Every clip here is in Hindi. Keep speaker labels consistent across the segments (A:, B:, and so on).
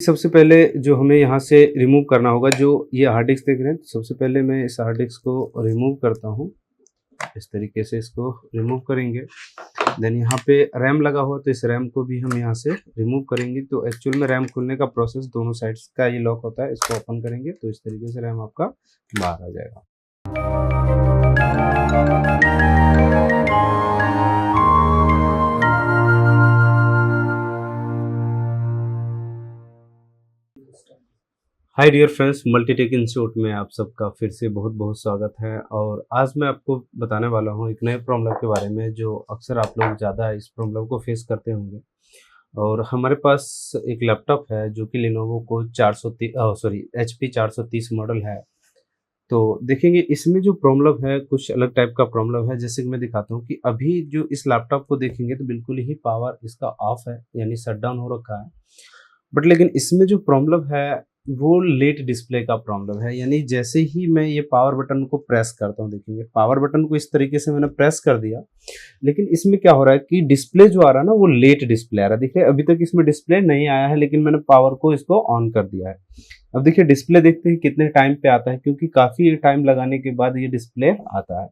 A: सबसे पहले जो हमें यहाँ से रिमूव करना होगा, जो ये हार्ड डिस्क देख रहे हैं, सबसे पहले मैं इस हार्ड डिस्क को रिमूव करता हूँ। इस तरीके से इसको रिमूव करेंगे। देन यहाँ पे रैम लगा हुआ, तो इस रैम को भी हम यहाँ से रिमूव करेंगे। तो एक्चुअल में रैम खुलने का प्रोसेस दोनों साइड्स का ये लॉक होता है। इसको ओपन करेंगे तो इस तरीके से रैम आपका बाहर आ जाएगा। Hi dear friends, Multitech institute में आप सबका फिर से बहुत बहुत स्वागत है। और आज मैं आपको बताने वाला हूँ एक नए प्रॉब्लम के बारे में, जो अक्सर आप लोग ज़्यादा इस प्रॉब्लम को फेस करते होंगे। और हमारे पास एक लैपटॉप है जो कि लिनोवो को HP 430 मॉडल है। तो देखेंगे इसमें जो प्रॉब्लम है कुछ अलग टाइप का प्रॉब्लम है। जैसे कि मैं दिखाता हूँ कि अभी जो इस लैपटॉप को देखेंगे तो बिल्कुल ही पावर इसका ऑफ है, यानी शट डाउन हो रखा है। बट लेकिन इसमें जो प्रॉब्लम है वो लेट डिस्प्ले का प्रॉब्लम है। यानी जैसे ही मैं ये पावर बटन को प्रेस करता हूँ, देखेंगे पावर बटन को इस तरीके से मैंने प्रेस कर दिया, लेकिन इसमें क्या हो रहा है कि डिस्प्ले जो आ रहा है ना वो लेट डिस्प्ले आ रहा है। देखिए अभी तक इसमें डिस्प्ले नहीं आया है, लेकिन मैंने पावर को इसको ऑन कर दिया है। अब देखिए डिस्प्ले देखते हैं कितने टाइम पे आता है, क्योंकि काफी टाइम लगाने के बाद ये डिस्प्ले आता है।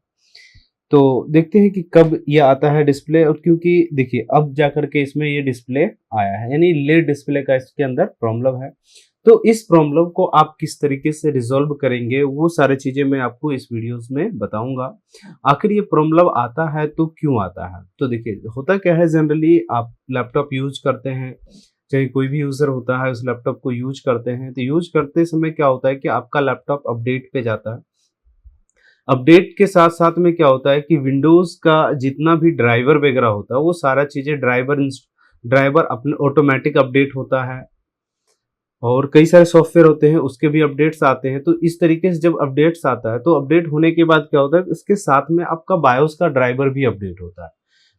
A: तो देखते हैं कि कब ये आता है डिस्प्ले। और क्योंकि देखिए अब जा करके इसमें ये डिस्प्ले आया है, यानी लेट डिस्प्ले का इसके अंदर प्रॉब्लम है। तो इस प्रॉब्लम को आप किस तरीके से रिजॉल्व करेंगे, वो सारी चीजें मैं आपको इस वीडियोस में बताऊंगा। आखिर ये प्रॉब्लम आता है तो क्यों आता है। तो देखिए होता क्या है, जनरली आप लैपटॉप यूज करते हैं, चाहे कोई भी यूजर होता है उस लैपटॉप को यूज करते हैं, तो यूज करते समय क्या होता है कि आपका लैपटॉप अपडेट पे जाता है। अपडेट के साथ साथ में क्या होता है कि विंडोज का जितना भी ड्राइवर वगैरह होता है वो सारा चीजें ड्राइवर अपने ऑटोमेटिक अपडेट होता है। और कई सारे सॉफ्टवेयर होते हैं उसके भी अपडेट्स आते हैं। तो इस तरीके से जब अपडेट्स आता है तो अपडेट होने के बाद क्या होता है, इसके साथ में आपका बायोस का ड्राइवर भी अपडेट होता है।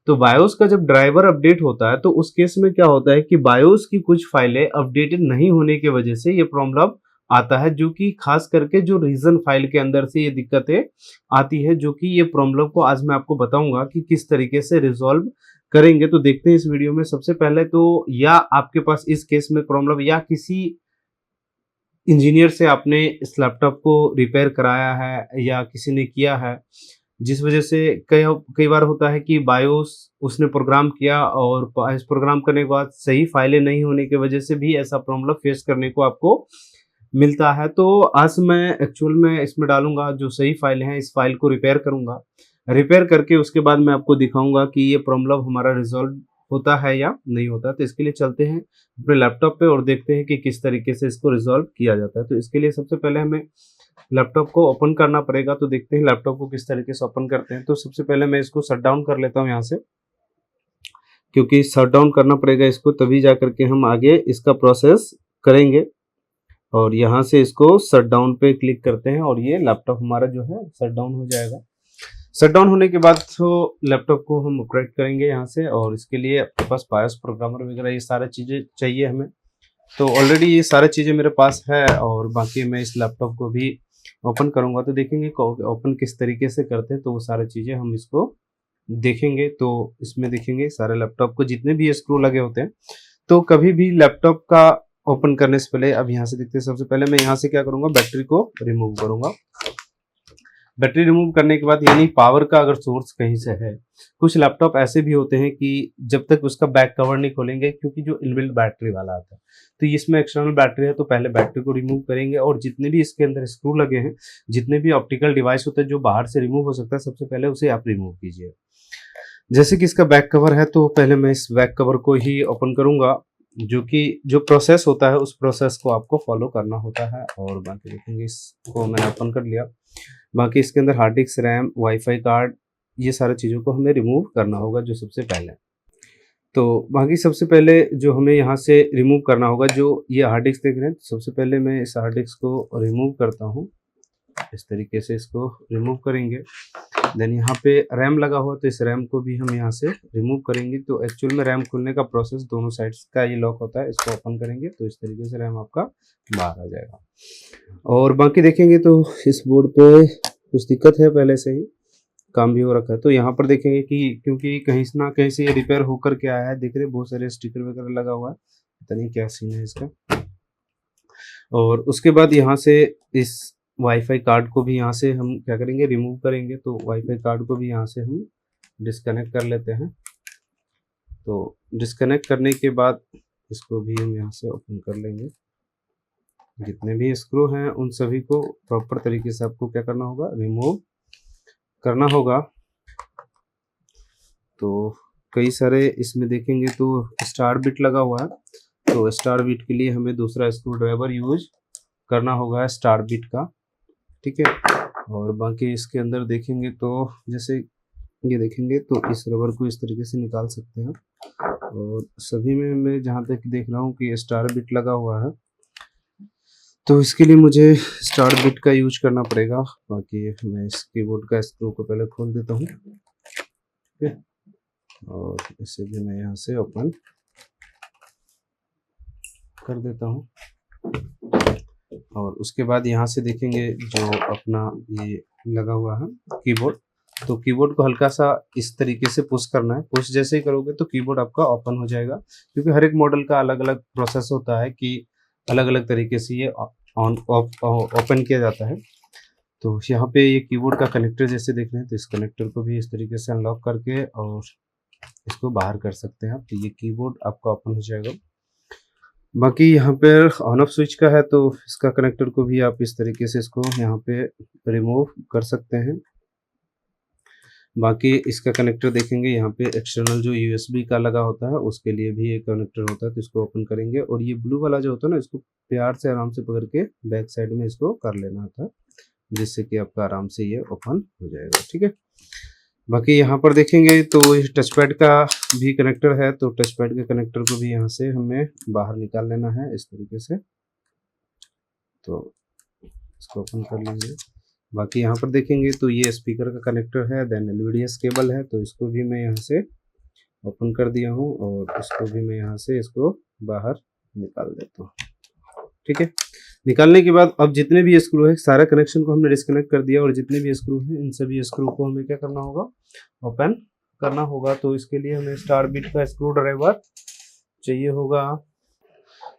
A: तो बायोस का जब ड्राइवर अपडेट होता है तो उस केस में क्या होता है कि बायोस की कुछ फाइलें अपडेटेड नहीं होने की वजह से ये प्रॉब्लम आता है, जो कि खास करके जो रीजन फाइल के अंदर से ये दिक्कतें आती है। जो कि ये प्रॉब्लम को आज मैं आपको बताऊंगा कि किस तरीके से रिजॉल्व करेंगे। तो देखते हैं इस वीडियो में। सबसे पहले तो या आपके पास इस केस में प्रॉब्लम, या किसी इंजीनियर से आपने इस लैपटॉप को रिपेयर कराया है या किसी ने किया है, जिस वजह से कई कई बार होता है कि बायोस उसने प्रोग्राम किया और इस प्रोग्राम करने के बाद सही फाइलें नहीं होने की वजह से भी ऐसा प्रॉब्लम फेस करने को आपको मिलता है। तो आज मैं एक्चुअल में इसमें डालूंगा जो सही फाइल है, इस फाइल को रिपेयर करूंगा। रिपेयर करके उसके बाद मैं आपको दिखाऊंगा कि ये प्रॉब्लम हमारा रिजॉल्व होता है या नहीं होता। तो इसके लिए चलते हैं अपने लैपटॉप पे और देखते हैं कि किस तरीके से इसको रिजॉल्व किया जाता है। तो इसके लिए सबसे पहले हमें लैपटॉप को ओपन करना पड़ेगा। तो देखते हैं लैपटॉप को किस तरीके से ओपन करते हैं। तो सबसे पहले मैं इसको शट डाउन कर लेता हूँ यहाँ से, क्योंकि शट डाउन करना पड़ेगा इसको, तभी जा करके हम आगे इसका प्रोसेस करेंगे। और यहाँ से इसको शट डाउन पे क्लिक करते हैं और ये लैपटॉप हमारा जो है शट डाउन हो जाएगा। शट डाउन होने के बाद तो लैपटॉप को हम ऑपरेट करेंगे यहाँ से। और इसके लिए आपके पास बायोस प्रोग्रामर वगैरह ये सारी चीज़ें चाहिए हमें। तो ऑलरेडी ये सारी चीज़ें मेरे पास है, और बाकी मैं इस लैपटॉप को भी ओपन करूँगा। तो देखेंगे ओपन किस तरीके से करते हैं, तो वो सारी चीज़ें हम इसको देखेंगे। तो इसमें देखेंगे सारे लैपटॉप को जितने भी स्क्रू लगे होते हैं। तो कभी भी लैपटॉप का ओपन करने से पहले अब यहाँ से देखते हैं। सबसे पहले मैं यहाँ से क्या करूँगा, बैटरी को रिमूव करूँगा। बैटरी रिमूव करने के बाद, यानी पावर का अगर सोर्स कहीं से है, कुछ लैपटॉप ऐसे भी होते हैं कि जब तक उसका बैक कवर नहीं खोलेंगे, क्योंकि जो इनबिल्ट बैटरी वाला आता है, तो इसमें एक्सटर्नल बैटरी है, तो पहले बैटरी को रिमूव करेंगे। और जितने भी इसके अंदर स्क्रू लगे हैं, जितने भी ऑप्टिकल डिवाइस होते हैं जो बाहर से रिमूव हो सकता है, सबसे पहले उसे आप रिमूव कीजिए। जैसे कि इसका बैक कवर है, तो पहले मैं इस बैक कवर को ही ओपन करूंगा, जो कि जो प्रोसेस होता है उस प्रोसेस को आपको फॉलो करना होता है। और बाकी देखेंगे, इसको मैंने ओपन कर लिया। बाकी इसके अंदर hard disk, RAM, wifi card, ये सारी चीज़ों को हमें रिमूव करना होगा जो सबसे पहले। तो बाकी सबसे पहले जो हमें यहाँ से रिमूव करना होगा, जो ये हार्ड डिस्क देख रहे हैं, सबसे पहले मैं इस हार्ड डिस्क को रिमूव करता हूँ। इस तरीके से इसको रिमूव करेंगे। देन यहाँ पे रैम लगा हुआ, तो इस रैम को भी हम यहाँ से रिमूव करेंगे। तो एक्चुअल में रैम खुलने का प्रोसेस दोनों साइड्स का ये लॉक होता है। इसको ओपन करेंगे तो इस तरीके से रैम आपका बाहर आ जाएगा। और बाकी देखेंगे तो इस बोर्ड पे कुछ दिक्कत है, पहले से ही काम भी हो रखा है। तो यहाँ पर देखेंगे कि क्योंकि कहीं से ना कहीं से ये रिपेयर होकर के आया है, देख रहे बहुत सारे स्टिकर वगैरह लगा हुआ है, पता नहीं क्या सीन है इसका। और उसके बाद यहाँ से इस वाईफाई कार्ड को भी यहाँ से हम क्या करेंगे, रिमूव करेंगे। तो वाईफाई कार्ड को भी यहाँ से हम डिस्कनेक्ट कर लेते हैं। तो डिस्कनेक्ट करने के बाद इसको भी हम यहाँ से ओपन कर लेंगे। जितने भी स्क्रू हैं उन सभी को प्रॉपर तरीके से आपको क्या करना होगा, रिमूव करना होगा। तो कई सारे इसमें देखेंगे तो स्टार बिट लगा हुआ है, तो स्टार बिट के लिए हमें दूसरा स्क्रू ड्राइवर यूज करना होगा स्टार बिट का, ठीक है। और बाकी इसके अंदर देखेंगे तो जैसे ये देखेंगे तो इस रबर को इस तरीके से निकाल सकते हैं। और सभी में मैं जहाँ तक देख रहा हूँ कि स्टार बिट लगा हुआ है, तो इसके लिए मुझे स्टार बिट का यूज करना पड़ेगा। बाकी मैं इस कीबोर्ड का स्क्रू को पहले खोल देता हूँ, ठीक है। और इसे भी मैं यहाँ से ओपन कर देता हूँ। और उसके बाद यहाँ से देखेंगे जो अपना ये लगा हुआ है कीबोर्ड, तो कीबोर्ड को हल्का सा इस तरीके से पुश करना है। पुश जैसे ही करोगे तो कीबोर्ड आपका ओपन हो जाएगा, क्योंकि हर एक मॉडल का अलग अलग प्रोसेस होता है कि अलग अलग तरीके से ये ऑन ऑफ ओपन किया जाता है। तो यहाँ पे ये कीबोर्ड का कनेक्टर जैसे देख रहे हैं, तो इस कनेक्टर को भी इस तरीके से अनलॉक करके और इसको बाहर कर सकते हैं आप, तो ये कीबोर्ड आपका ओपन हो जाएगा। बाकी यहाँ पे ऑन ऑफ स्विच का है, तो इसका कनेक्टर को भी आप इस तरीके से इसको यहाँ पे रिमूव कर सकते हैं। बाकी इसका कनेक्टर देखेंगे यहाँ पे एक्सटर्नल जो यूएसबी का लगा होता है उसके लिए भी एक कनेक्टर होता है, तो इसको ओपन करेंगे। और ये ब्लू वाला जो होता है ना, इसको प्यार से आराम से पकड़ के बैक साइड में इसको कर लेना होता है, जिससे कि आपका आराम से ये ओपन हो जाएगा, ठीक है। बाकी यहाँ पर देखेंगे तो टच पैड का भी कनेक्टर है, तो टच पैड के कनेक्टर को भी यहाँ से हमें बाहर निकाल लेना है इस तरीके से। तो इसको ओपन कर लेंगे। बाकी यहाँ पर देखेंगे तो ये स्पीकर का कनेक्टर है, देन एलवीडीएस केबल है, तो इसको भी मैं यहाँ से ओपन कर दिया हूँ। और इसको भी मैं यहाँ से इसको बाहर निकाल देता हूँ, ठीक है। निकालने के बाद अब जितने भी स्क्रू है सारा कनेक्शन को हमने डिस्कनेक्ट कर दिया, और जितने भी स्क्रू हैं इन सभी स्क्रू को हमें क्या करना होगा, ओपन करना होगा। तो इसके लिए हमें स्टार बिट का स्क्रू ड्राइवर चाहिए होगा।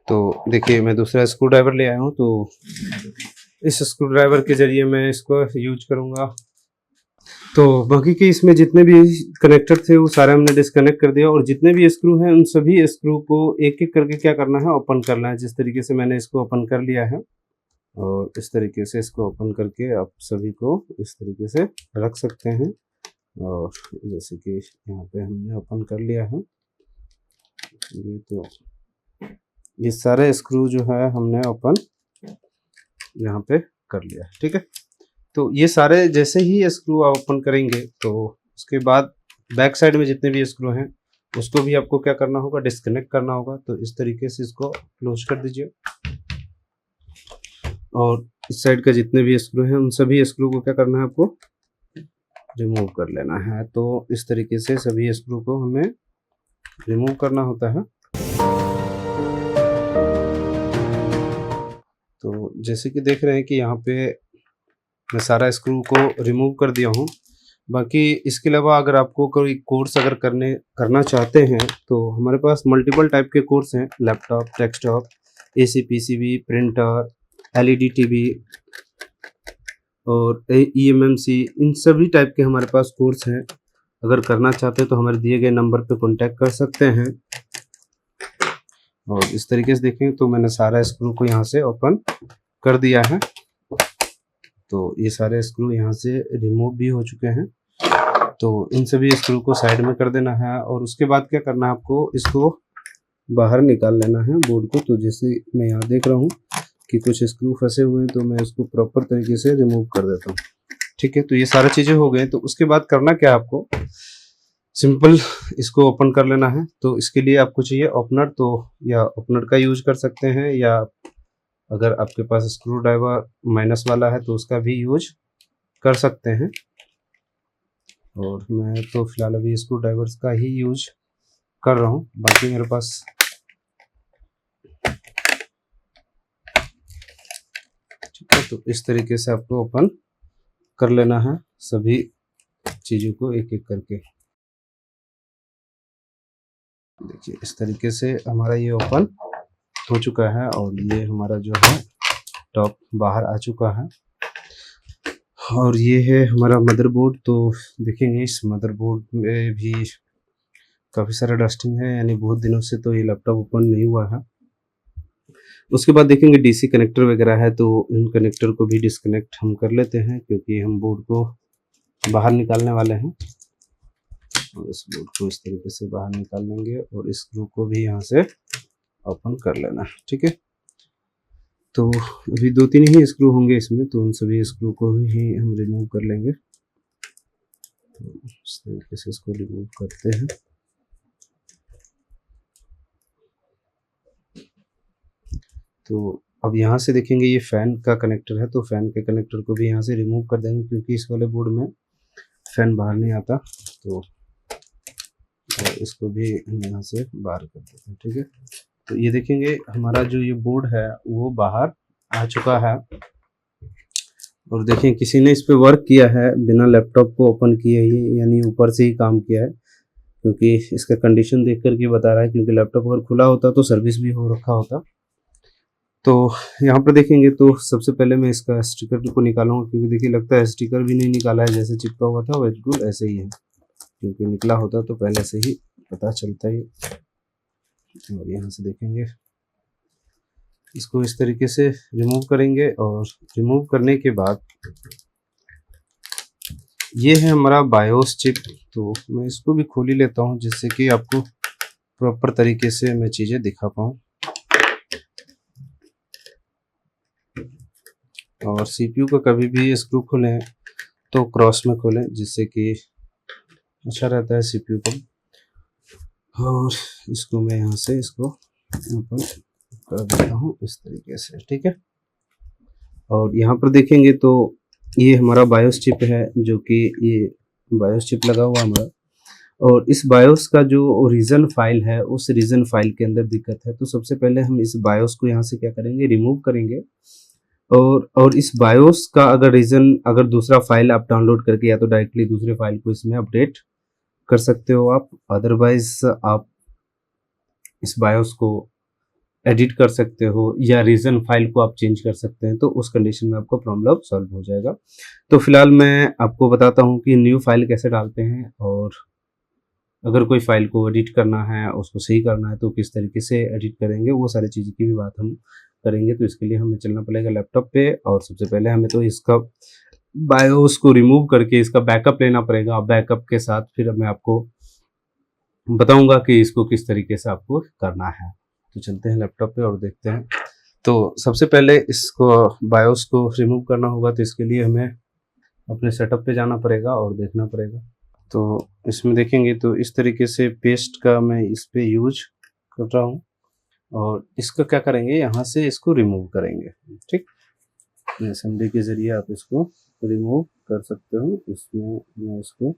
A: तो देखिए मैं दूसरा स्क्रू ड्राइवर ले आया हूँ, तो इस स्क्रू ड्राइवर के जरिए मैं इसको यूज करूँगा। तो बाकी के इसमें जितने भी कनेक्टर थे वो सारे हमने डिस्कनेक्ट कर दिया, और जितने भी स्क्रू हैं उन सभी स्क्रू को एक एक करके क्या करना है, ओपन करना है। जिस तरीके से मैंने इसको ओपन कर लिया है, और इस तरीके से इसको ओपन करके आप सभी को इस तरीके से रख सकते हैं। और जैसे कि यहाँ पे हमने ओपन कर लिया है ये, तो ये सारे स्क्रू जो है हमने ओपन यहाँ पे कर लिया है, ठीक है। तो ये सारे जैसे ही स्क्रू आप ओपन करेंगे तो उसके बाद बैक साइड में जितने भी स्क्रू हैं उसको भी आपको क्या करना होगा, डिस्कनेक्ट करना होगा। तो इस तरीके से इसको क्लोज कर दीजिए, और इस साइड का जितने भी स्क्रू हैं उन सभी स्क्रू को क्या करना है, आपको रिमूव कर लेना है। तो इस तरीके से सभी स्क्रू को हमें रिमूव करना होता है। तो जैसे कि देख रहे हैं कि यहाँ पे मैं सारा स्क्रू को रिमूव कर दिया हूँ। बाकी इसके अलावा अगर आपको कोई कोर्स अगर करना चाहते हैं तो हमारे पास मल्टीपल टाइप के कोर्स हैं, laptop, desktop, AC PCB, printer, LED TV और ईएमएमसी, इन सभी टाइप के हमारे पास कोर्स हैं। अगर करना चाहते हैं तो हमारे दिए गए नंबर पे कांटेक्ट कर सकते हैं। और इस तरीके से देखें तो मैंने सारा स्क्रू को यहाँ से ओपन कर दिया है। तो ये सारे स्क्रू यहाँ से रिमूव भी हो चुके हैं। तो इन सभी स्क्रू को साइड में कर देना है, और उसके बाद क्या करना है, आपको इसको बाहर निकाल लेना है बोर्ड को। तो जैसे मैं यहाँ देख रहा हूँ कि कुछ स्क्रू फंसे हुए हैं, तो मैं इसको प्रॉपर तरीके से रिमूव कर देता हूँ, ठीक है। तो ये सारी चीज़ें हो गई। तो उसके बाद करना क्या है, आपको सिंपल इसको ओपन कर लेना है। तो इसके लिए आपको चाहिए ओपनर, तो या ओपनर का यूज कर सकते हैं, या अगर आपके पास स्क्रू ड्राइवर माइनस वाला है तो उसका भी यूज कर सकते हैं। और मैं तो फिलहाल अभी स्क्रू ड्राइवर्स का ही यूज कर रहा हूँ। बाकी मेरे पास ठीक है। तो इस तरीके से आपको ओपन कर लेना है सभी चीज़ों को एक एक करके। देखिए इस तरीके से हमारा ये ओपन हो चुका है, और ये हमारा जो है लैपटॉप बाहर आ चुका है और ये है हमारा मदरबोर्ड। तो देखेंगे इस मदरबोर्ड में भी काफ़ी सारा डस्टिंग है, यानी बहुत दिनों से तो ये लैपटॉप ओपन नहीं हुआ है। उसके बाद देखेंगे डीसी कनेक्टर वगैरह है, तो इन कनेक्टर को भी डिस्कनेक्ट हम कर लेते हैं क्योंकि हम बोर्ड को बाहर निकालने वाले हैं। और इस बोर्ड को इस तरीके से बाहर निकाल लेंगे और इस स्क्रू को भी यहाँ से ओपन कर लेना, ठीक है। तो अभी 2-3 ही स्क्रू होंगे इसमें, तो उन सभी स्क्रू को ही हम रिमूव कर लेंगे। तो इस तरीके से इसको रिमूव करते हैं। तो अब यहाँ से देखेंगे ये फ़ैन का कनेक्टर है, तो फ़ैन के कनेक्टर को भी यहाँ से रिमूव कर देंगे क्योंकि इस वाले बोर्ड में फ़ैन बाहर नहीं आता। तो इसको भी हम यहाँ से बाहर कर देते हैं, ठीक है। तो ये देखेंगे हमारा जो ये बोर्ड है वो बाहर आ चुका है और देखें किसी ने इस पे वर्क किया है बिना लैपटॉप को ओपन किए ही, यानी ऊपर से ही काम किया है क्योंकि इसका कंडीशन देख कर के बता रहा है, क्योंकि लैपटॉप अगर खुला होता तो सर्विस भी हो रखा होता। तो यहाँ पर देखेंगे तो सबसे पहले मैं इसका स्टिकर को निकालूंगा क्योंकि देखिए लगता है स्टिकर भी नहीं निकाला है, जैसे चिपका हुआ था बिल्कुल ऐसे ही है, क्योंकि निकला होता तो पहले से ही पता चलता ही। और यहाँ से देखेंगे इसको इस तरीके से रिमूव करेंगे और रिमूव करने के बाद ये है हमारा बायोस चिप। तो मैं इसको भी खोल ही लेता हूँ जिससे कि आपको प्रॉपर तरीके से मैं चीज़ें दिखा पाऊँ। और सीपीयू का कभी भी स्क्रू खोलें तो क्रॉस में खोलें जिससे कि अच्छा रहता है सीपीयू को। और इसको मैं यहाँ से इसको ओपन कर देता हूँ इस तरीके से, ठीक है। और यहाँ पर देखेंगे तो ये हमारा बायोस चिप है, जो कि ये बायोस चिप लगा हुआ हमारा, और इस बायोस का जो रीजन फाइल है उस रीजन फाइल के अंदर दिक्कत है। तो सबसे पहले हम इस बायोस को यहाँ से क्या करेंगे, रिमूव करेंगे। और इस बायोस का अगर दूसरा फाइल आप डाउनलोड करके या तो डायरेक्टली दूसरे फाइल को इसमें अपडेट कर सकते हो आप, अदरवाइज आप इस बायोस को एडिट कर सकते हो या रीजन फाइल को आप चेंज कर सकते हैं, तो उस कंडीशन में आपको प्रॉब्लम सॉल्व हो जाएगा। तो फिलहाल मैं आपको बताता हूँ कि न्यू फाइल कैसे डालते हैं, और अगर कोई फाइल को एडिट करना है, उसको सही करना है तो किस तरीके से एडिट करेंगे, वो सारी चीज़ की भी बात हम करेंगे। तो इसके लिए हमें चलना पड़ेगा लैपटॉप पे, और सबसे पहले हमें तो इसका बायोस को रिमूव करके इसका बैकअप लेना पड़ेगा। बैकअप के साथ फिर मैं आपको बताऊंगा कि इसको किस तरीके से आपको करना है। तो चलते हैं लैपटॉप पे और देखते हैं। तो सबसे पहले इसको बायोस को रिमूव करना होगा, तो इसके लिए हमें अपने सेटअप पे जाना पड़ेगा और देखना पड़ेगा। तो इसमें देखेंगे तो इस तरीके से पेस्ट का मैं इस पे यूज कर रहा हूँ, और इसका क्या करेंगे, यहाँ से इसको रिमूव करेंगे, ठीक। असेंबली के जरिए आप इसको रिमूव कर सकते हो। इसमें मैं इसको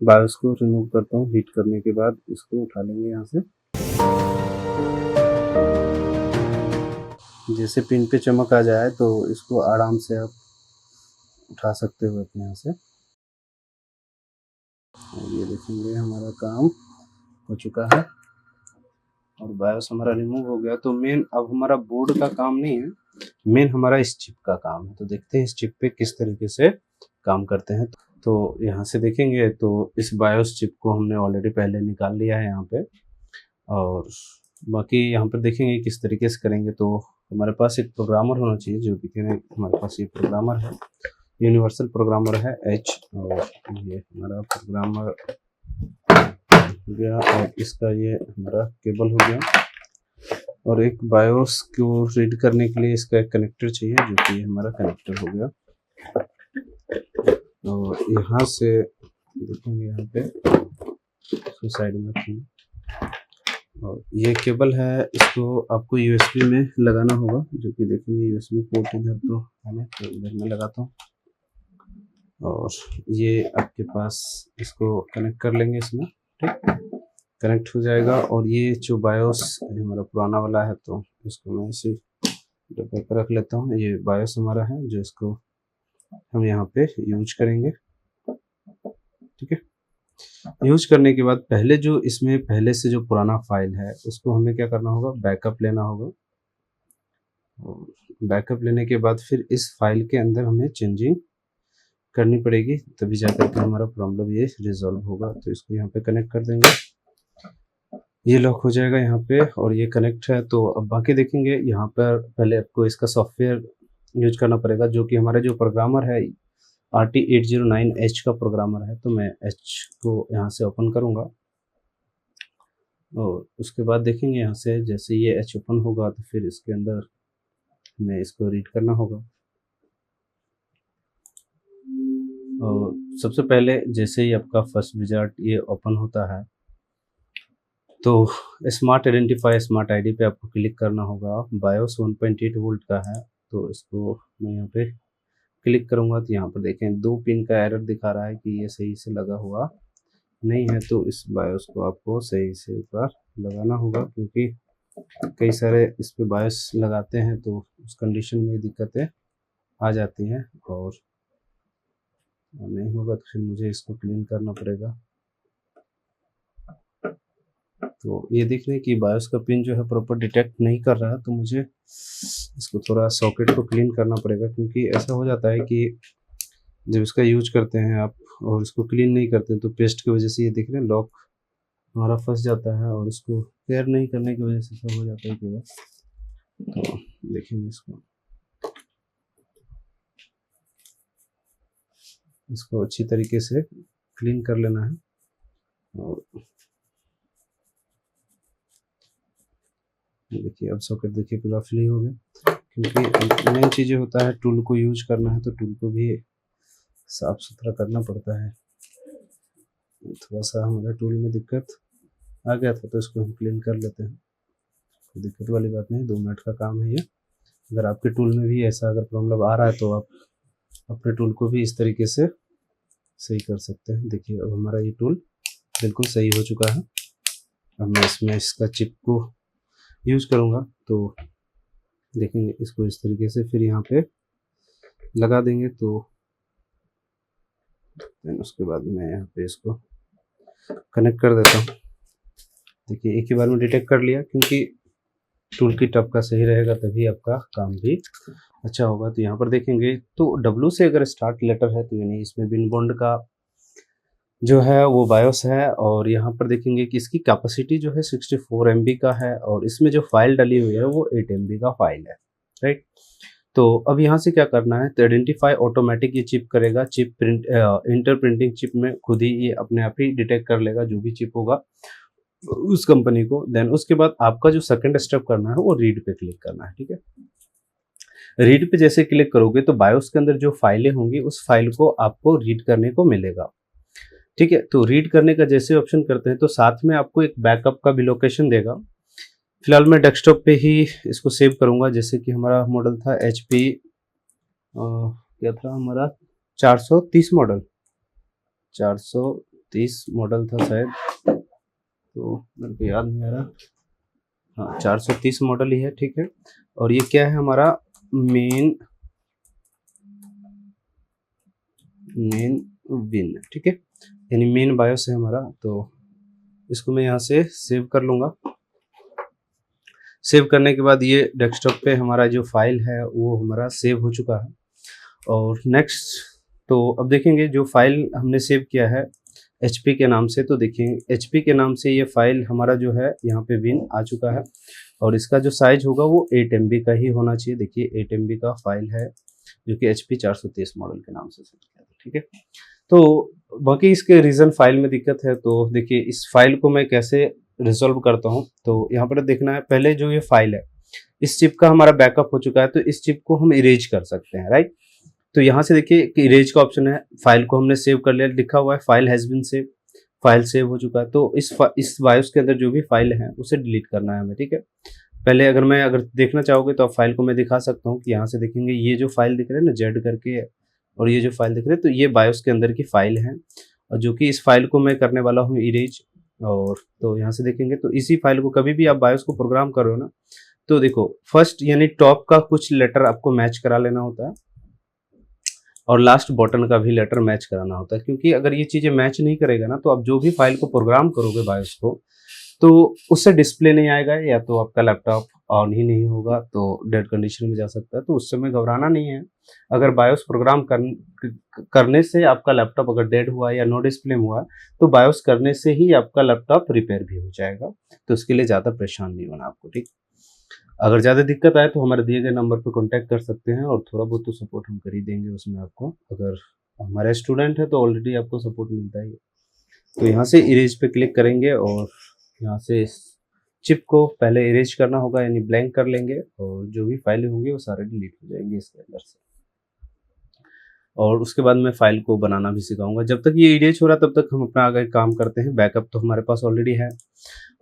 A: बायोस को रिमूव करता हूँ, हीट करने के बाद इसको उठा लेंगे यहाँ से। जैसे पिन पे चमक आ जाए तो इसको आराम से आप उठा सकते हो अपने यहाँ से। और ये देखेंगे हमारा काम हो चुका है और बायोस हमारा रिमूव हो गया। तो मेन अब हमारा बोर्ड का काम नहीं है, मेन हमारा इस चिप का काम है। तो देखते हैं इस चिप पे किस तरीके से काम करते हैं। तो यहाँ से देखेंगे तो इस बायोस चिप को हमने ऑलरेडी पहले निकाल लिया है यहाँ पे, और बाकी यहाँ पर देखेंगे किस तरीके से करेंगे। तो हमारे पास एक प्रोग्रामर होना चाहिए, जो कि हमारे पास ये प्रोग्रामर है, यूनिवर्सल प्रोग्रामर है H, और ये हमारा प्रोग्रामर हो गया, और इसका ये हमारा केबल हो गया, और एक बायोस को रीड करने के लिए इसका एक कनेक्टर चाहिए, जो कि हमारा कनेक्टर हो गया। और यहाँ से देखेंगे यहाँ पे इसको साइड में रखेंगे, और ये केबल है, इसको आपको यूएसबी में लगाना होगा, जो कि देखेंगे यूएसबी पोर्ट इधर तो है ना, तो इधर में लगाता हूँ। और ये आपके पास इसको कनेक्ट कर लेंगे इसमें, ठीक, कनेक्ट हो जाएगा। और ये जो बायोस हमारा पुराना वाला है, तो इसको मैं इसे डब्बे पर रख लेता हूँ। ये बायोस हमारा है जो इसको हम यहाँ पे यूज करेंगे, ठीक है। यूज करने के बाद पहले जो इसमें पहले से जो पुराना फाइल है उसको हमें क्या करना होगा, बैकअप लेना होगा। बैकअप लेने के बाद फिर इस फाइल के अंदर हमें चेंजिंग करनी पड़ेगी, तभी जाकर के हमारा प्रॉब्लम ये रिजॉल्व होगा। तो इसको यहाँ पे कनेक्ट कर देंगे, ये लॉक हो जाएगा यहाँ पे और ये कनेक्ट है। तो अब बाकी देखेंगे, यहाँ पर पहले आपको इसका सॉफ्टवेयर यूज करना पड़ेगा, जो कि हमारा जो प्रोग्रामर है RT809H का प्रोग्रामर है। तो मैं H को यहाँ से ओपन करूँगा और उसके बाद देखेंगे यहाँ से जैसे ये H ओपन होगा तो फिर इसके अंदर हमें इसको रीड करना होगा। और सबसे पहले जैसे ही आपका फर्स्ट विजार्ड ये ओपन होता है तो स्मार्ट आइडेंटिफाई स्मार्ट आईडी पे आपको क्लिक करना होगा। बायोस 1.8 वोल्ट का है, तो इसको मैं यहाँ पे क्लिक करूँगा तो यहाँ पर देखें 2 पिन का एरर दिखा रहा है कि ये सही से लगा हुआ नहीं है। तो इस बायोस को आपको सही से एक बार लगाना होगा, क्योंकि कई सारे इस पे बायोस लगाते हैं तो उस कंडीशन में दिक्कतें आ जाती हैं और नहीं होगा तो फिर मुझे इसको क्लीन करना पड़ेगा। तो ये देख रहे हैं कि बायोस का पिन जो है प्रॉपर डिटेक्ट नहीं कर रहा है, तो मुझे इसको थोड़ा सॉकेट को क्लीन करना पड़ेगा, क्योंकि ऐसा हो जाता है कि जब इसका यूज करते हैं आप और इसको क्लीन नहीं करते तो पेस्ट की वजह से ये देख रहे हैं लॉक हमारा फंस जाता है और इसको केयर नहीं करने की वजह से सब हो जाता है कि बस। तो देखेंगे इसको अच्छी तरीके से क्लीन कर लेना है। और देखिए अब सॉकेट देखिए पूरा फ्री हो गया, क्योंकि मेन चीज़ें होता है टूल को यूज करना है तो टूल को भी साफ सुथरा करना पड़ता है। थोड़ा सा हमारे टूल में दिक्कत आ गया था तो इसको हम क्लीन कर लेते हैं, कोई दिक्कत वाली बात नहीं, 2 मिनट का काम है ये। अगर आपके टूल में भी ऐसा अगर प्रॉब्लम आ रहा है तो आप अपने टूल को भी इस तरीके से सही कर सकते हैं। देखिए अब हमारा ये टूल बिल्कुल सही हो चुका है। अब मैं इसमें इसका चिप को यूज करूँगा, तो देखेंगे इसको इस तरीके से फिर यहाँ पे लगा देंगे। तो उसके बाद मैं यहाँ पे इसको कनेक्ट कर देता हूँ। देखिए एक ही बार में डिटेक्ट कर लिया, क्योंकि टूल की टप का सही रहेगा तभी आपका काम भी अच्छा होगा। तो यहाँ पर देखेंगे तो W से अगर स्टार्ट लेटर है तो यानी इसमें विनबॉन्ड का जो है वो बायोस है। और यहाँ पर देखेंगे कि इसकी कैपेसिटी जो है 64 MB का है और इसमें जो फाइल डली हुई है वो 8 MB का फाइल है, राइट। तो अब यहाँ से क्या करना है, तो आइडेंटिफाई ऑटोमेटिक ये चिप करेगा, chip print inter printing chip में खुद ही ये अपने आप ही डिटेक्ट कर लेगा जो भी चिप होगा उस कंपनी को। देन उसके बाद आपका जो सेकंड स्टेप करना है वो रीड पे क्लिक करना है, ठीक है। रीड पे जैसे क्लिक करोगे तो बायोस के अंदर जो फाइलें होंगी उस फाइल को आपको रीड करने को मिलेगा, ठीक है। तो रीड करने का जैसे ऑप्शन करते हैं तो साथ में आपको एक बैकअप का भी लोकेशन देगा। फिलहाल मैं डेस्कटॉप पे ही इसको सेव करूंगा, जैसे कि हमारा मॉडल था HP क्या था हमारा 430 मॉडल, 430 मॉडल था शायद, तो मेरे को याद नहीं आ रहा। हाँ 430 मॉडल ही है, ठीक है। और ये क्या है हमारा मेन विन, ठीक है, यानी मेन बायोस है हमारा। तो इसको मैं यहाँ से सेव कर लूँगा। सेव करने के बाद ये डेस्कटॉप पे हमारा जो फाइल है वो हमारा सेव हो चुका है। और नेक्स्ट तो अब देखेंगे जो फाइल हमने सेव किया है HP के नाम से, तो देखिए HP के नाम से ये फाइल हमारा जो है यहाँ पे विन आ चुका है और इसका जो साइज होगा वो 8 MB का ही होना चाहिए। देखिए 8 MB का फाइल है जो कि HP 430 मॉडल के नाम से सेव किया था, ठीक है। तो बाकी इसके रीज़न फाइल में दिक्कत है, तो देखिए इस फाइल को मैं कैसे रिजॉल्व करता हूँ। तो यहाँ पर देखना है पहले जो ये फाइल है इस चिप का हमारा बैकअप हो चुका है, तो इस चिप को हम इरेज कर सकते हैं, राइट। तो यहाँ से देखिए कि इरेज का ऑप्शन है, फाइल को हमने सेव कर लिया, लिखा हुआ है file has been save, file save हो चुका है। तो इस बायोस के अंदर जो भी फाइल है उसे डिलीट करना है हमें, ठीक है। पहले अगर देखना चाहोगे तो आप फाइल को मैं दिखा सकता हूँ कि यहाँ से देखेंगे ये जो फाइल दिख रहे हैं ना जेड करके, और ये जो फाइल दिख रहे हैं तो ये बायोस के अंदर की फाइल है, और जो कि इस फाइल को मैं करने वाला हूँ इरेज। और तो यहाँ से देखेंगे तो इसी फाइल को कभी भी आप बायोस को प्रोग्राम कर रहे हो ना, तो देखो फर्स्ट यानी टॉप का कुछ लेटर आपको मैच करा लेना होता है और लास्ट बॉटम का भी लेटर मैच कराना होता है, क्योंकि अगर ये चीज़ें मैच नहीं करेगा ना तो आप जो भी फाइल को प्रोग्राम करोगे बायोस को तो उससे डिस्प्ले नहीं आएगा या तो आपका लैपटॉप ऑन ही नहीं होगा, तो डेड कंडीशन में जा सकता है। तो उस समय घबराना नहीं है। अगर बायोस प्रोग्राम करने से आपका लैपटॉप अगर डेड हुआ या नो डिस्प्ले हुआ, तो बायोस करने से ही आपका लैपटॉप रिपेयर भी हो जाएगा। तो उसके लिए ज़्यादा परेशान नहीं होना आपको, ठीक। अगर ज़्यादा दिक्कत आए तो हमारे दिए गए नंबर पर कॉन्टैक्ट कर सकते हैं और थोड़ा बहुत तो सपोर्ट हम कर ही देंगे उसमें आपको। अगर हमारे स्टूडेंट है तो ऑलरेडी आपको सपोर्ट मिलता ही है। तो यहाँ से इरेज पे क्लिक करेंगे और यहाँ से इस चिप को पहले इरेज करना होगा, यानी ब्लैंक कर लेंगे और जो भी फाइलें होंगी वो सारे डिलीट हो जाएंगे इसके अंदर से। और उसके बाद मैं फाइल को बनाना भी सिखाऊंगा। जब तक ये इरेज हो रहा है तब तक हम अपना आगे काम करते हैं। बैकअप तो हमारे पास ऑलरेडी है।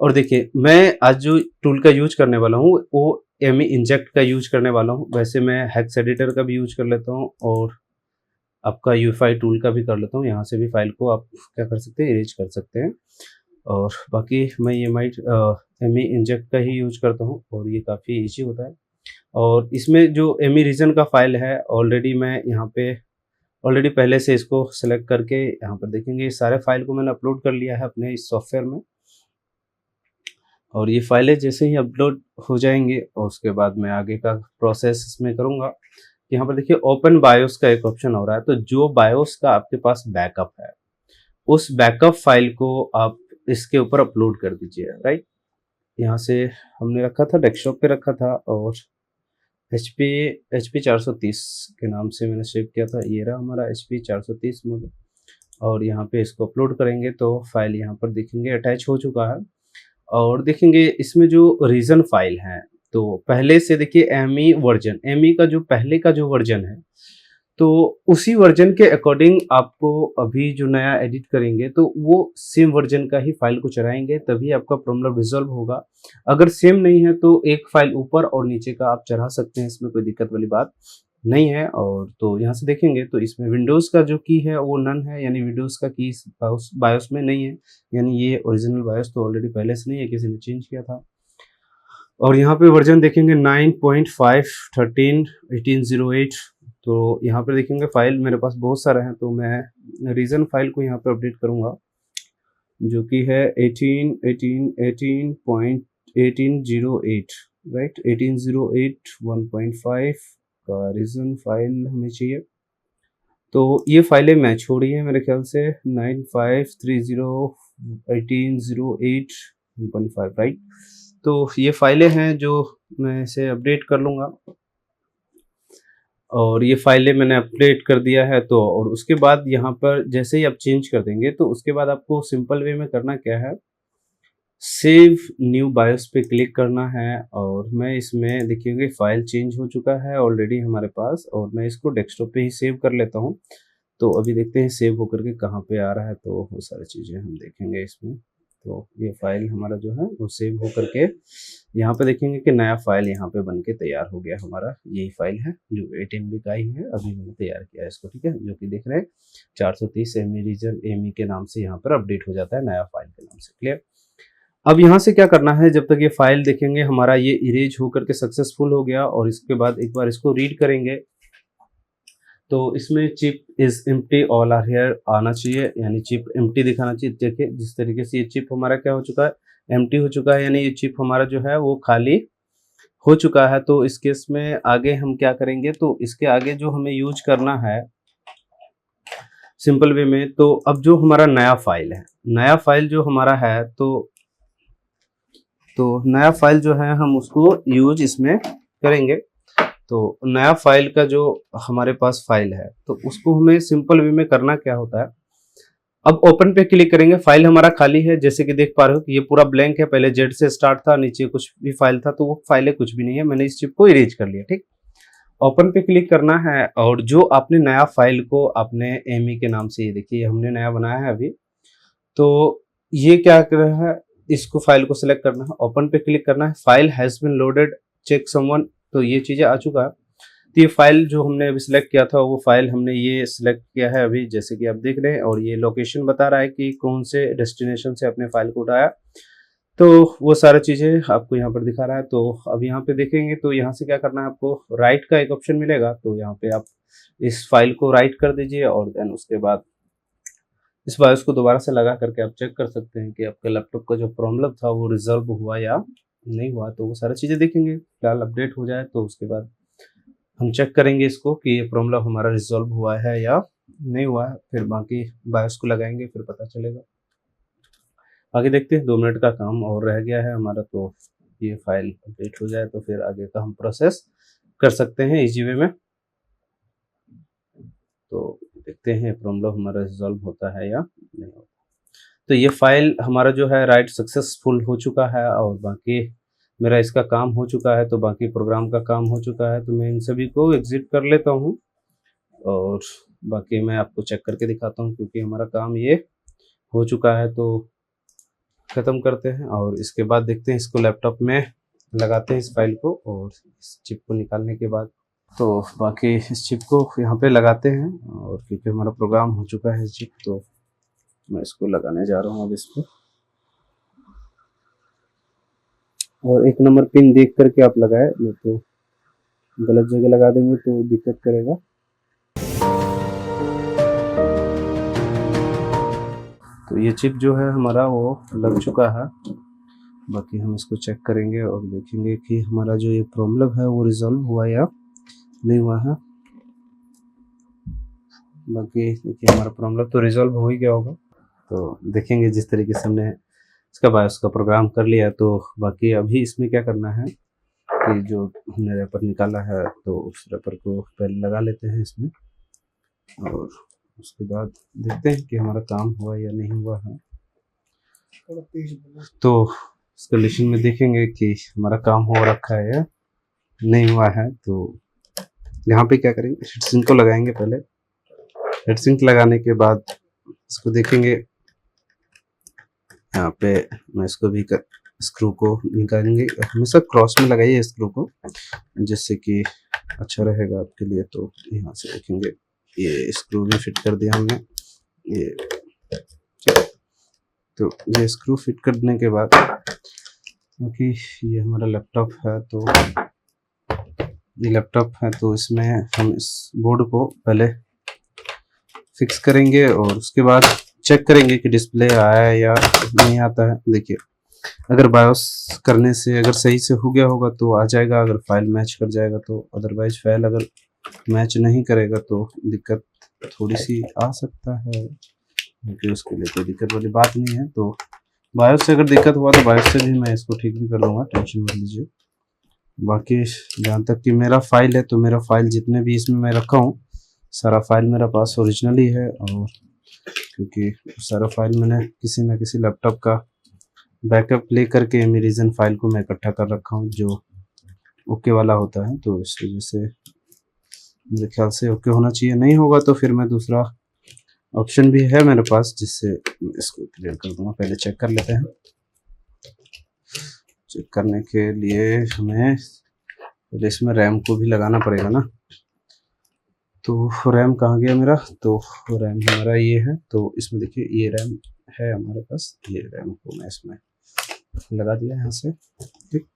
A: और देखिए, मैं आज जो टूल का यूज करने वाला हूँ वो एमी इंजेक्ट का यूज करने वाला हूँ। वैसे मैं हेक्स एडिटर का भी यूज कर लेता हूँ और आपका यूएफआई टूल का भी कर लेता हूँ। यहाँ से भी फाइल को आप क्या कर सकते हैं, इरेज कर सकते हैं। और बाकी मैं एमी इंजेक्ट का ही यूज करता हूँ और ये काफ़ी ईजी होता है। और इसमें जो एमी रीजन का फाइल है ऑलरेडी मैं यहाँ पे ऑलरेडी पहले से इसको सेलेक्ट करके यहाँ पर देखेंगे इस सारे फाइल को मैंने अपलोड कर लिया है अपने इस सॉफ्टवेयर में। और ये फाइलें जैसे ही अपलोड हो जाएंगे और उसके बाद मैं आगे का प्रोसेस इसमें करूँगा। यहाँ पर देखिए ओपन बायोस का एक ऑप्शन हो रहा है। तो जो बायोस का आपके पास बैकअप है उस बैकअप फाइल को आप इसके ऊपर अपलोड कर दीजिए, राइट। यहाँ से हमने रखा था, डेस्कटॉप पे रखा था और HP 430 के नाम से मैंने सेव किया था। ये रहा हमारा HP 430 मॉडल। और यहाँ पे इसको अपलोड करेंगे तो फाइल यहाँ पर देखेंगे अटैच हो चुका है। और देखेंगे इसमें जो रीजन फाइल है, तो पहले से देखिए एमी का जो पहले का जो वर्जन है, तो उसी वर्जन के अकॉर्डिंग आपको अभी जो नया एडिट करेंगे तो वो सेम वर्जन का ही फाइल को चढ़ाएंगे, तभी आपका प्रॉब्लम रिजॉल्व होगा। अगर सेम नहीं है तो एक फाइल ऊपर और नीचे का आप चढ़ा सकते हैं, इसमें कोई दिक्कत वाली बात नहीं है। और तो यहाँ से देखेंगे तो इसमें विंडोज़ का जो की है वो नन है, यानी विंडोज़ का की बायोस में नहीं है, यानी ये ओरिजिनल बायोस तो ऑलरेडी पहले से नहीं है, किसी ने चेंज किया था। और यहाँ पे वर्जन देखेंगे 9.5 13 1808। तो यहाँ पर देखेंगे फाइल मेरे पास बहुत सारे हैं, तो मैं रीजन फाइल को यहाँ पर अपडेट करूँगा जो कि है 18.18.1808, राइट। 1808 1.5 का रीजन फाइल हमें चाहिए। तो ये फाइलें मैच हो रही है मेरे ख्याल से 9530 1808 1.5, राइट। तो ये फाइलें हैं जो मैं इसे अपडेट कर लूँगा और ये फाइलें मैंने अपडेट कर दिया है। तो और उसके बाद यहाँ पर जैसे ही आप चेंज कर देंगे तो उसके बाद आपको सिंपल वे में करना क्या है, सेव न्यू बायोस पे क्लिक करना है। और मैं इसमें देखिएगा फाइल चेंज हो चुका है ऑलरेडी हमारे पास, और मैं इसको डेस्कटॉप पे ही सेव कर लेता हूँ। तो अभी देखते हैं सेव होकर के कहाँ पे आ रहा है, तो वो सारी चीज़ें हम देखेंगे इसमें। तो ये फाइल हमारा जो है वो सेव होकर के यहाँ पे देखेंगे कि नया फाइल यहाँ पे बन के तैयार हो गया हमारा। यही फाइल है जो 8 MB का ही है, अभी मैंने तैयार किया है इसको, ठीक है। जो कि देख रहे हैं 430 MB रीजन एमी के नाम से यहाँ पर अपडेट हो जाता है नया फाइल के नाम से, क्लियर। अब यहाँ से क्या करना है, जब तक ये फाइल देखेंगे हमारा ये इरेज होकर के सक्सेसफुल हो गया और इसके बाद एक बार इसको रीड करेंगे तो इसमें chip is empty all are here आना चाहिए, यानी चिप एम्प्टी दिखाना चाहिए। देखिए जिस तरीके से ये चिप हमारा क्या हो चुका है, एम्प्टी हो चुका है, यानी ये चिप हमारा जो है वो खाली हो चुका है। तो इस केस में आगे हम क्या करेंगे, तो इसके आगे जो हमें यूज करना है सिंपल वे में, तो अब जो हमारा नया फाइल है, नया फाइल जो हमारा है तो नया फाइल जो है हम उसको यूज इसमें करेंगे। तो नया फाइल का जो हमारे पास फाइल है तो उसको हमें सिंपल वे में करना क्या होता है, अब ओपन पे क्लिक करेंगे। फाइल हमारा खाली है, जैसे कि देख पा रहे हो कि ये पूरा ब्लैंक है, पहले जेड से स्टार्ट था, नीचे कुछ भी फाइल था, तो वो फाइल कुछ भी नहीं है। मैंने इस चिप को इरेज कर लिया, ठीक। ओपन पे क्लिक करना है और जो आपने नया फाइल को आपने एमी के नाम से, ये देखिए हमने नया बनाया है अभी, तो ये क्या कर रहा है, इसको फाइल को सिलेक्ट करना है, ओपन पे क्लिक करना है, file has been loaded check someone, तो ये चीजें आ चुका है। तो ये फाइल जो हमने अभी सिलेक्ट किया था वो फाइल हमने ये सिलेक्ट किया है अभी, जैसे कि आप देख रहे हैं, और ये लोकेशन बता रहा है कि कौन से डेस्टिनेशन से अपने फाइल को उठाया, तो वो सारी चीजें आपको यहाँ पर दिखा रहा है। तो अब यहाँ पे देखेंगे तो यहाँ से क्या करना है, आपको राइट का एक ऑप्शन मिलेगा, तो यहाँ पे आप इस फाइल को राइट कर दीजिए और देन उसके बाद इस बायोस को दोबारा से लगा करके आप चेक कर सकते हैं कि आपके लैपटॉप का जो प्रॉब्लम था वो रिज़ॉल्व हुआ या नहीं हुआ। तो वो सारी चीज़ें देखेंगे, फिलहाल अपडेट हो जाए तो उसके बाद हम चेक करेंगे इसको कि ये प्रॉब्लम हमारा रिज़ॉल्व हुआ है या नहीं हुआ है। फिर बाकी बायोस को लगाएँगे, फिर पता चलेगा। आगे देखते हैं, 2 मिनट का काम और रह गया है हमारा, तो ये फाइल अपडेट हो जाए तो फिर आगे का हम प्रोसेस कर सकते हैं ईज़ी वे में। तो देखते हैं प्रॉब्लम हमारा रिज़ॉल्व होता है या नहीं होता। तो ये फाइल हमारा जो है राइट सक्सेसफुल हो चुका है और बाकी मेरा इसका काम हो चुका है, तो बाकी प्रोग्राम का काम हो चुका है। तो मैं इन सभी को एग्ज़िट कर लेता हूँ और बाकी मैं आपको चेक करके दिखाता हूँ, क्योंकि हमारा काम ये हो चुका है। तो ख़त्म करते हैं और इसके बाद देखते हैं, इसको लैपटॉप में लगाते हैं इस फाइल को, और इस चिप को निकालने के बाद तो बाकी इस चिप को यहाँ पे लगाते हैं। और क्योंकि हमारा प्रोग्राम हो चुका है चिप, तो मैं इसको लगाने जा रहा हूँ अब इस पे। और 1 नंबर पिन देख करके आप लगाए, नहीं तो गलत जगह लगा देंगे तो दिक्कत करेगा। तो ये चिप जो है हमारा वो लग चुका है। बाकी हम इसको चेक करेंगे और देखेंगे कि हमारा जो ये प्रॉब्लम है वो रिज़ॉल्व हुआ या नहीं हुआ है। बाकी देखिए हमारा प्रॉब्लम तो रिज़ॉल्व हो ही गया होगा। तो देखेंगे जिस तरीके से हमने इसका बायोस का प्रोग्राम कर लिया, तो बाकी अभी इसमें क्या करना है कि जो हमने रैपर निकाला है तो उस रैपर को पहले लगा लेते हैं इसमें, और उसके बाद देखते हैं कि हमारा काम हुआ या नहीं हुआ है। तो इस कंडीशन में देखेंगे कि हमारा काम हो रखा है या नहीं हुआ है। तो यहाँ पे क्या करेंगे, हीटसिंक को लगाएंगे पहले। हीटसिंक लगाने के बाद इसको देखेंगे, यहाँ पे मैं इसको भी स्क्रू को निकालेंगे। हमेशा क्रॉस में लगाइए स्क्रू को, जिससे कि अच्छा रहेगा आपके लिए। तो यहाँ से देखेंगे ये स्क्रू भी फिट कर दिया हमने ये। तो ये स्क्रू फिट करने के बाद, क्योंकि ये हमारा लैपटॉप है, तो ये लैपटॉप है तो इसमें हम इस बोर्ड को पहले फिक्स करेंगे और उसके बाद चेक करेंगे कि डिस्प्ले आया है या नहीं आता है। देखिए अगर बायोस करने से अगर सही से हो गया होगा तो आ जाएगा, अगर फाइल मैच कर जाएगा तो। अदरवाइज फाइल अगर मैच नहीं करेगा तो दिक्कत थोड़ी सी आ सकता है, क्योंकि उसके लिए कोई दिक्कत वाली बात नहीं है। तो बायोस से अगर दिक्कत हुआ तो बायोस से भी मैं इसको ठीक भी कर दूंगा, टेंशन मत लीजिए। बाकी जहाँ तक कि मेरा फाइल है, तो मेरा फाइल जितने भी इसमें मैं रखा हूँ सारा फाइल मेरा पास ओरिजिनल ही है, और क्योंकि सारा फाइल मैंने किसी न किसी लैपटॉप का बैकअप ले करके रीजन फाइल को मैं इकट्ठा कर रखा हूँ, जो ओके वाला होता है। तो इस वजह से मेरे ख्याल से ओके होना चाहिए। नहीं होगा तो फिर मैं दूसरा ऑप्शन भी है मेरे पास, जिससे इसको क्लियर कर दूंगा। पहले चेक कर लेते हैं। चेक करने के लिए हमें पहले इसमें रैम को भी लगाना पड़ेगा ना। तो रैम कहाँ गया मेरा, तो रैम हमारा ये है। तो इसमें देखिए ये रैम है हमारे पास, ये रैम को मैं इसमें लगा दिया यहाँ से। ठीक,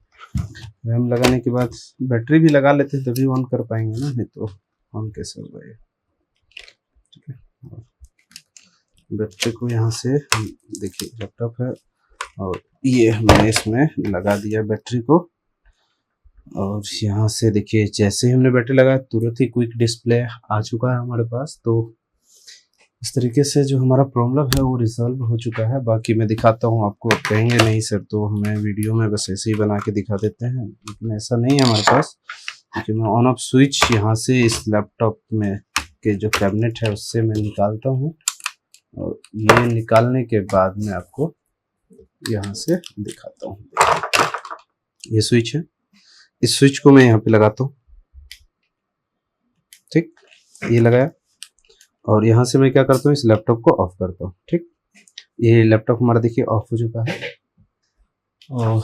A: रैम लगाने के बाद बैटरी भी लगा लेते हैं तभी ऑन कर पाएंगे ना, नहीं तो ऑन कैसे होगा ये। ठीक है, बैटरी को यहाँ से हम देखिए लैपटॉप है और ये हमने इसमें लगा दिया बैटरी को, और यहाँ से देखिए जैसे ही हमने बैटरी लगाया तुरंत ही क्विक डिस्प्ले आ चुका है हमारे पास। तो इस तरीके से जो हमारा प्रॉब्लम है वो रिजॉल्व हो चुका है। बाकी मैं दिखाता हूँ आपको। कहेंगे नहीं सर तो हमें वीडियो में बस ऐसे ही बना के दिखा देते हैं, लेकिन ऐसा नहीं है हमारे पास। क्योंकि मैं ऑन ऑफ स्विच यहाँ से इस लैपटॉप में के जो कैबिनेट है उससे मैं निकालता हूँ, और ये निकालने के बाद मैं आपको यहाँ से दिखाता हूँ। ये स्विच है, इस स्विच को मैं यहाँ पे लगाता हूँ। ठीक, ये लगाया, और यहाँ से मैं क्या करता हूँ, इस लैपटॉप को ऑफ करता हूँ। ठीक, ये लैपटॉप हमारा देखिए ऑफ हो चुका है, और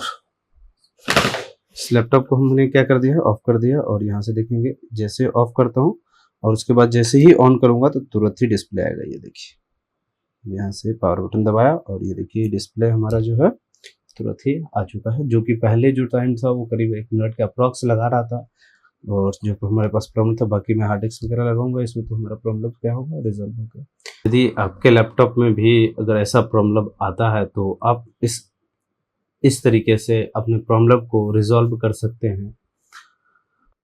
A: इस लैपटॉप को हमने क्या कर दिया, ऑफ कर दिया। और यहाँ से देखेंगे जैसे ऑफ करता हूँ और उसके बाद जैसे ही ऑन करूँगा तो तुरंत ही डिस्प्ले आएगा। ये देखिए यहाँ से पावर बटन दबाया और ये देखिए डिस्प्ले हमारा जो है तुरंत ही आ चुका है। जो कि पहले जो टाइम था वो करीब 1 मिनट के अप्रॉक्स लगा रहा था, और जो हमारे पास प्रॉब्लम था, बाकी मैं हार्ड डिस्क वगैरह लगाऊंगा इसमें, तो हमारा प्रॉब्लम क्या होगा, रिजॉल्व होगा। यदि आपके लैपटॉप में भी अगर ऐसा प्रॉब्लम आता है तो आप इस तरीके से अपने प्रॉब्लम को रिजॉल्व कर सकते हैं।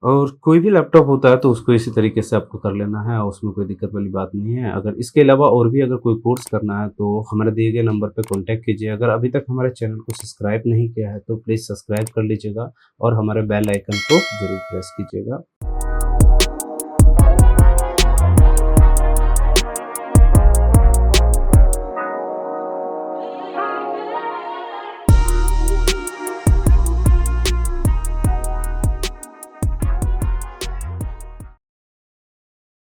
A: और कोई भी लैपटॉप होता है तो उसको इसी तरीके से आपको कर लेना है, उसमें कोई दिक्कत वाली बात नहीं है। अगर इसके अलावा और भी अगर कोई कोर्स करना है तो हमारे दिए गए नंबर पे कॉन्टैक्ट कीजिए। अगर अभी तक हमारे चैनल को सब्सक्राइब नहीं किया है तो प्लीज़ सब्सक्राइब कर लीजिएगा और हमारे बेल आइकन को ज़रूर प्रेस कीजिएगा।